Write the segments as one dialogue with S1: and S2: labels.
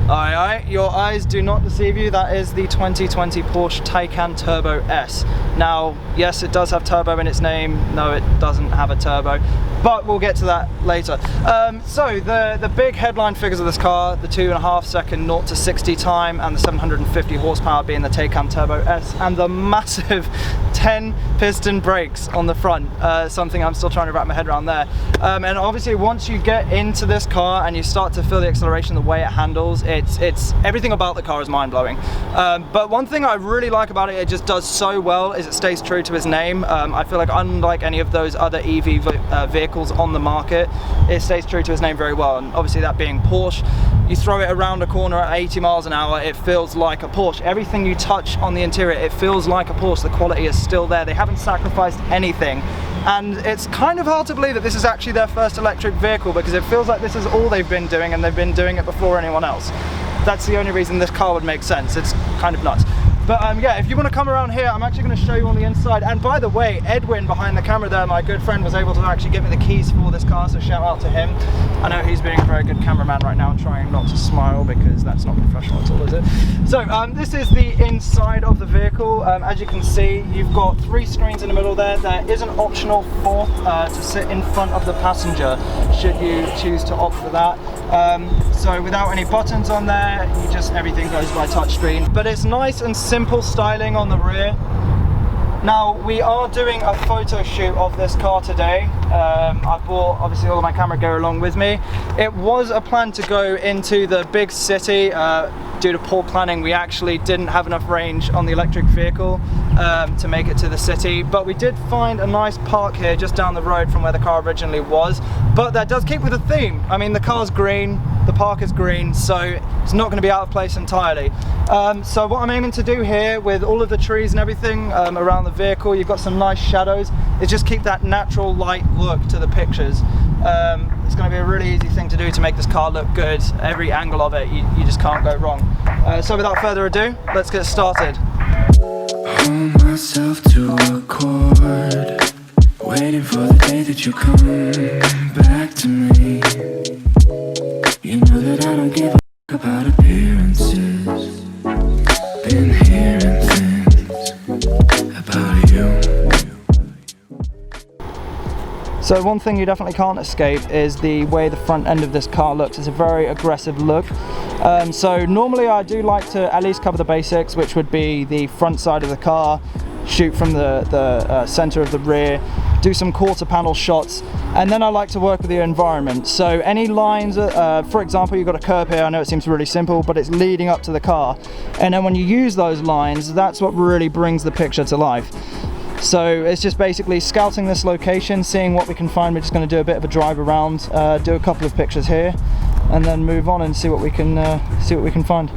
S1: Alright, your eyes do not deceive you. That is the 2020 Porsche Taycan Turbo S. Now, yes, it does have turbo in its name. No, it doesn't have a turbo, but we'll get to that later. So the big headline figures of this car, the 2.5 second 0 to 60 time and the 750 horsepower being the Taycan Turbo S, and the massive 10 piston brakes on the front, something I'm still trying to wrap my head around there. And obviously once you get into this car and you start to feel the acceleration, the way it handles, it's everything about the car is mind-blowing. But one thing I really like about it, it just does so well, is it stays true to its name. I feel like unlike any of those other EV vehicles on the market, it stays true to its name very well. And obviously that being Porsche, you throw it around a corner at 80 miles an hour, it feels like a Porsche. Everything you touch on the interior, it feels like a Porsche. The quality is still there. They haven't sacrificed anything. And it's kind of hard to believe that this is actually their first electric vehicle, because it feels like this is all they've been doing, and they've been doing it before anyone else. That's the only reason this car would make sense. It's kind of nuts. But yeah, if you want to come around here, I'm actually going to show you on the inside. And by the way, Edwin behind the camera there, my good friend, was able to actually get me the keys for this car, so shout out to him. I know he's being a very good cameraman right now, trying not to smile because that's not professional at all, is it? So this is the inside of the vehicle. As you can see, you've got 3 screens in the middle there. There is an optional 4th to sit in front of the passenger, should you choose to opt for that. So without any buttons on there, everything goes by touchscreen. But it's nice and simple styling on the rear. Now, we are doing a photo shoot of this car today. I brought obviously all of my camera gear along with me. It was a plan to go into the big city. Due to poor planning, we actually didn't have enough range on the electric vehicle to make it to the city, but we did find a nice park here just down the road from where the car originally was. But that does keep with the theme. I mean, the car's green, the park is green, so it's not going to be out of place entirely. So what I'm aiming to do here with all of the trees and everything around the vehicle, you've got some nice shadows, is just keep that natural light look to the pictures. It's going to be a really easy thing to do to make this car look good. Every angle of it, you just can't go wrong. So without further ado, let's get started.
S2: Hold myself to a chord, waiting for the day that you come back to me. You know that I don't give a f about appearances. Been hearing things about you.
S1: So one thing you definitely can't escape is the way the front end of this car looks. It's a very aggressive look. So normally I do like to at least cover the basics, which would be the front side of the car, shoot from the center of the rear, do some quarter panel shots, and then I like to work with the environment. So any lines, for example, you've got a curb here. I know it seems really simple, but it's leading up to the car. And then when you use those lines, that's what really brings the picture to life. So it's just basically scouting this location, seeing what we can find. We're just going to do a bit of a drive around, do a couple of pictures here, and then move on and see what we can find.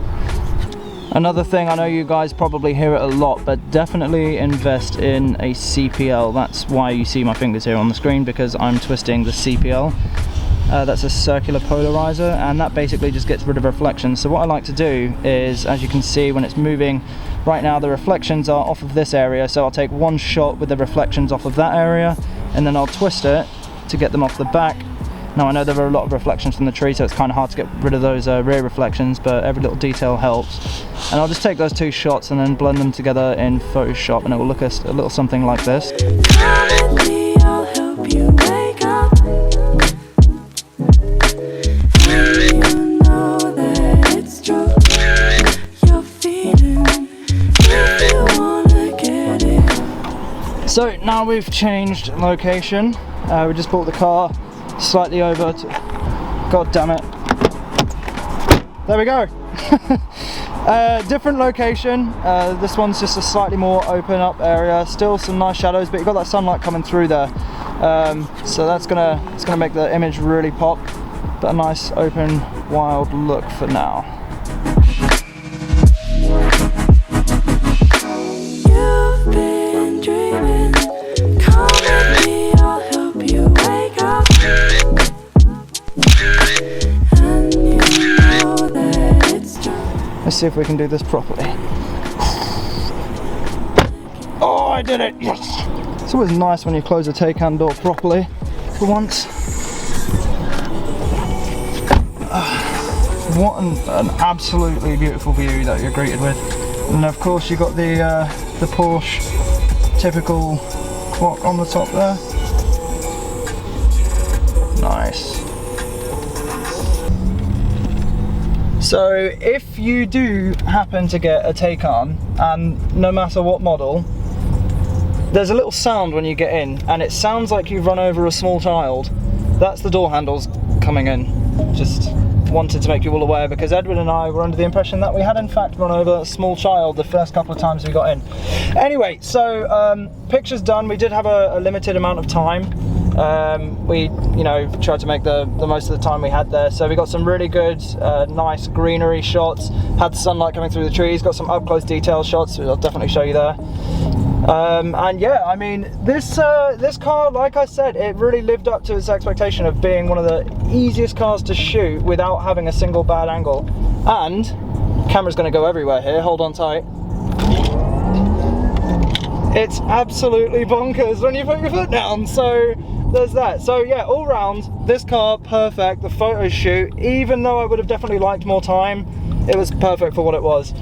S1: Another thing, I know you guys probably hear it a lot, but definitely invest in a CPL. That's why you see my fingers here on the screen, because I'm twisting the CPL. That's a circular polarizer, and that basically just gets rid of reflections. So what I like to do is, as you can see when it's moving, right now the reflections are off of this area, so I'll take one shot with the reflections off of that area, and then I'll twist it to get them off the back. Now I know there are a lot of reflections from the tree, so it's kind of hard to get rid of those rear reflections, but every little detail helps. And I'll just take those 2 shots and then blend them together in Photoshop, and it will look a little something like this.
S2: I'll help you wake up. You know that it's true. You're feeling if you wanna get it.
S1: So now we've changed location. We just brought the car slightly over to, god damn it, there we go. Different location. This one's just a slightly more open up area, still some nice shadows, but you've got that sunlight coming through there, so it's gonna make the image really pop, but a nice open wild look for now.
S2: You've been dreaming. Come with me, I'll help you wake up. And you know that it's true.
S1: Let's see if we can do this properly. Oh, I did it! Yes! It's always nice when you close a Taycan door properly for once. what an absolutely beautiful view that you're greeted with. And of course you've got the Porsche typical clock on the top there. Nice. So if you do happen to get a Taycan, and no matter what model, there's a little sound when you get in, and it sounds like you've run over a small child. That's the door handles coming in. Just wanted to make you all aware, because Edward and I were under the impression that we had in fact run over a small child the first couple of times we got in. Anyway, so pictures done. We did have a limited amount of time. We, you know, tried to make the most of the time we had there. So we got some really good, nice greenery shots. Had the sunlight coming through the trees. Got some up close detail shots, which I'll definitely show you there. And yeah, I mean, this car, like I said, it really lived up to its expectation of being one of the easiest cars to shoot without having a single bad angle. And camera's going to go everywhere here. Hold on tight. It's absolutely bonkers when you put your foot down. So there's that. So yeah, all round, this car, perfect. The photo shoot, even though I would have definitely liked more time, it was perfect for what it was.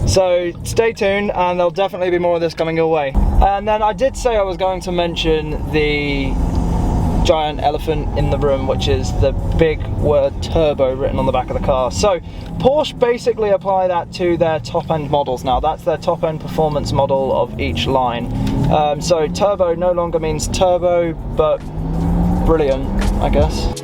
S1: So stay tuned, and there'll definitely be more of this coming your way. And then I did say I was going to mention the giant elephant in the room, which is the big word turbo written on the back of the car. So Porsche basically apply that to their top end models now. That's their top end performance model of each line. So turbo no longer means turbo, but brilliant, I guess.